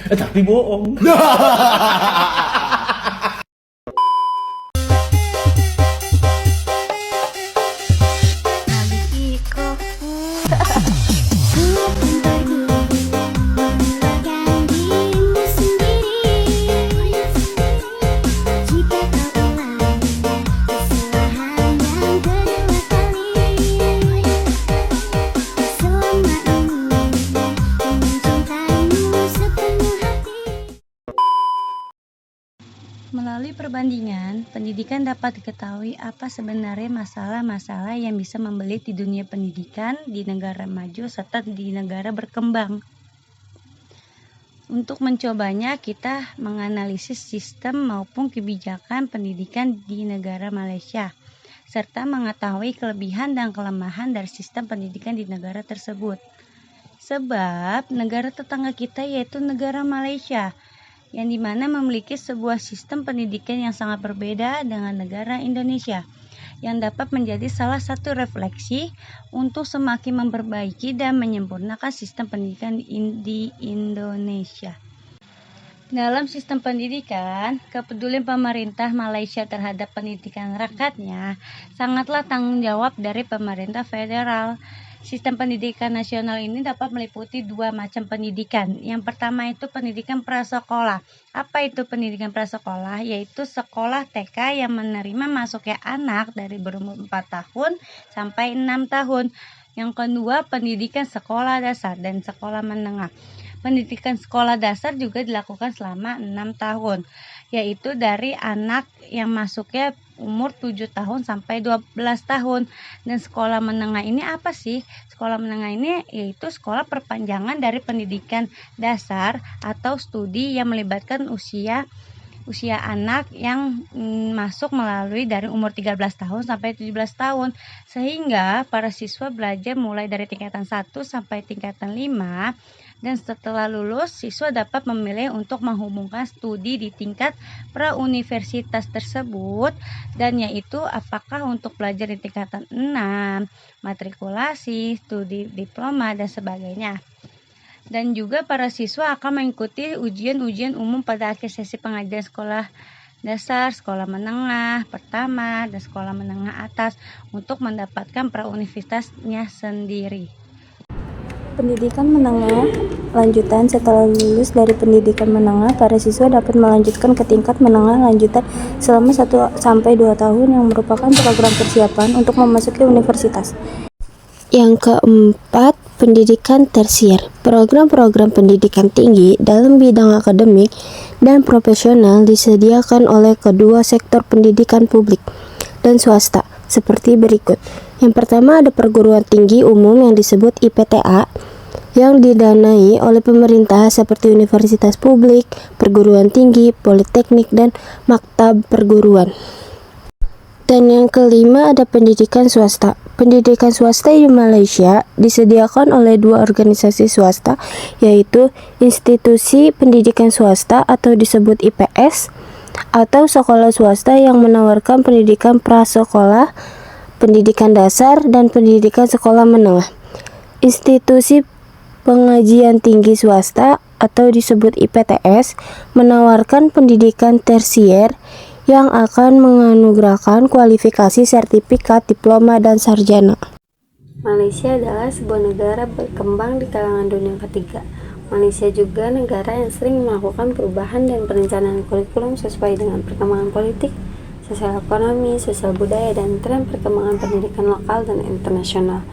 Tapi bohong. Melalui perbandingan, pendidikan dapat diketahui apa sebenarnya masalah-masalah yang bisa membelit di dunia pendidikan di negara maju serta di negara berkembang. Untuk mencobanya, kita menganalisis sistem maupun kebijakan pendidikan di negara Malaysia, serta mengetahui kelebihan dan kelemahan dari sistem pendidikan di negara tersebut. Sebab negara tetangga kita yaitu negara Malaysia, yang dimana memiliki sebuah sistem pendidikan yang sangat berbeda dengan negara Indonesia, yang dapat menjadi salah satu refleksi untuk semakin memperbaiki dan menyempurnakan sistem pendidikan di Indonesia. Dalam sistem pendidikan, kepedulian pemerintah Malaysia terhadap pendidikan rakyatnya sangatlah tanggung jawab dari pemerintah federal. Sistem pendidikan nasional ini dapat meliputi dua macam pendidikan. Yang pertama itu pendidikan prasekolah. Apa itu pendidikan prasekolah? Yaitu sekolah TK yang menerima masuknya anak dari berumur 4 tahun sampai 6 tahun. Yang kedua, pendidikan sekolah dasar dan sekolah menengah. Pendidikan sekolah dasar juga dilakukan selama 6 tahun, yaitu dari anak yang masuknya umur 7 tahun sampai 12 tahun. Dan sekolah menengah ini apa sih? Sekolah menengah ini yaitu sekolah perpanjangan dari pendidikan dasar atau studi yang melibatkan usia anak yang masuk melalui dari umur 13 tahun sampai 17 tahun. Sehingga para siswa belajar mulai dari tingkatan 1 sampai tingkatan 5. Dan setelah lulus, siswa dapat memilih untuk menghubungkan studi di tingkat prauniversitas tersebut, dan yaitu apakah untuk belajar di tingkatan 6, matrikulasi, studi diploma, dan sebagainya. Dan juga para siswa akan mengikuti ujian-ujian umum pada akhir sesi pengajaran sekolah dasar, sekolah menengah pertama, dan sekolah menengah atas untuk mendapatkan prauniversitasnya sendiri. Pendidikan menengah lanjutan. Setelah lulus dari pendidikan menengah, para siswa dapat melanjutkan ke tingkat menengah lanjutan selama 1 sampai 2 tahun yang merupakan program persiapan untuk memasuki universitas. Yang keempat, pendidikan tersier. Program-program pendidikan tinggi dalam bidang akademik dan profesional disediakan oleh kedua sektor pendidikan publik dan swasta seperti berikut. Yang pertama ada perguruan tinggi umum yang disebut IPTA yang didanai oleh pemerintah seperti universitas publik, perguruan tinggi, politeknik, dan maktab perguruan. Dan yang kelima ada pendidikan swasta. Pendidikan swasta di Malaysia disediakan oleh dua organisasi swasta, yaitu Institusi Pendidikan Swasta atau disebut IPS, atau sekolah swasta yang menawarkan pendidikan prasekolah, pendidikan dasar, dan pendidikan sekolah menengah. Institusi Pengajian Tinggi Swasta atau disebut IPTS menawarkan pendidikan tersier yang akan menganugerahkan kualifikasi sertifikat, diploma, dan sarjana. Malaysia adalah sebuah negara berkembang di kalangan dunia ketiga. Malaysia juga negara yang sering melakukan perubahan dan perencanaan kurikulum sesuai dengan perkembangan politik, sosial ekonomi, sosial budaya, dan tren perkembangan pendidikan lokal dan internasional.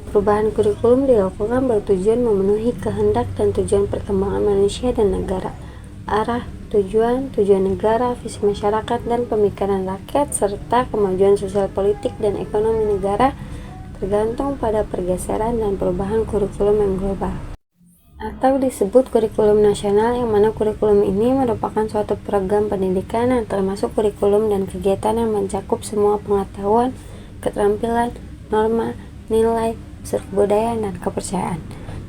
Perubahan kurikulum dilakukan bertujuan memenuhi kehendak dan tujuan perkembangan manusia dan negara, arah, tujuan negara, visi masyarakat, dan pemikiran rakyat, serta kemajuan sosial politik dan ekonomi negara tergantung pada pergeseran dan perubahan kurikulum yang global. Atau disebut kurikulum nasional, yang mana kurikulum ini merupakan suatu program pendidikan yang termasuk kurikulum dan kegiatan yang mencakup semua pengetahuan, keterampilan, norma, nilai, unsur kebudayaan, dan kepercayaan.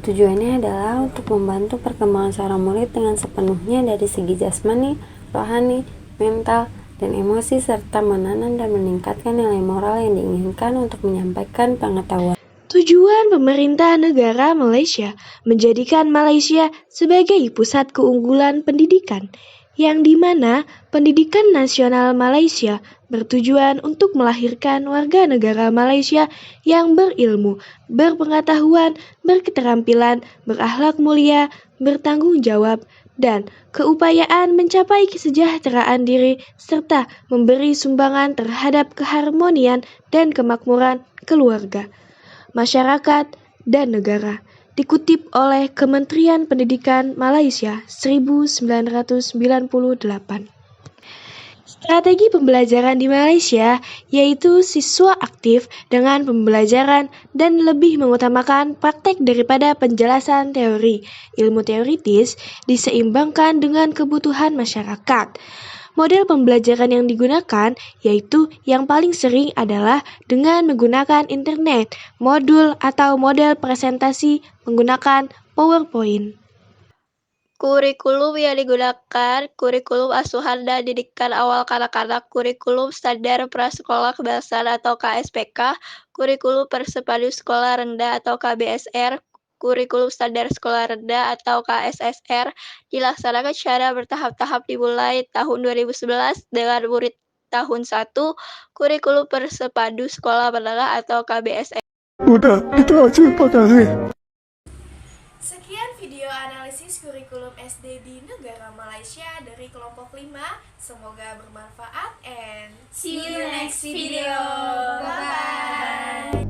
Tujuannya adalah untuk membantu perkembangan seorang murid dengan sepenuhnya dari segi jasmani, rohani, mental, dan emosi, serta menanam dan meningkatkan nilai moral yang diinginkan untuk menyampaikan pengetahuan. Tujuan pemerintah negara Malaysia menjadikan Malaysia sebagai pusat keunggulan pendidikan, yang dimana pendidikan nasional Malaysia bertujuan untuk melahirkan warga negara Malaysia yang berilmu, berpengetahuan, berketerampilan, berakhlak mulia, bertanggung jawab, dan keupayaan mencapai kesejahteraan diri serta memberi sumbangan terhadap keharmonian dan kemakmuran keluarga, masyarakat, dan negara. Dikutip oleh Kementerian Pendidikan Malaysia 1998. Strategi pembelajaran di Malaysia yaitu siswa aktif dengan pembelajaran dan lebih mengutamakan praktek daripada penjelasan teori. Ilmu teoritis diseimbangkan dengan kebutuhan masyarakat. Model pembelajaran yang digunakan yaitu yang paling sering adalah dengan menggunakan internet, modul atau model presentasi menggunakan PowerPoint. Kurikulum yang digunakan, kurikulum asuhan dan didikan awal kanak-kanak, kurikulum standar prasekolah kebangsaan atau KSPK, kurikulum persepadu sekolah rendah atau KBSR, kurikulum standar sekolah rendah atau KSSR, dilaksanakan secara bertahap-tahap dimulai tahun 2011 dengan murid tahun 1, kurikulum persepadu sekolah menengah atau KBSR. Udah, itu aja Pak Kare. Sekian video analisis kurikulum SD di negara Malaysia dari kelompok 5. Semoga bermanfaat and See you next video. Bye-bye.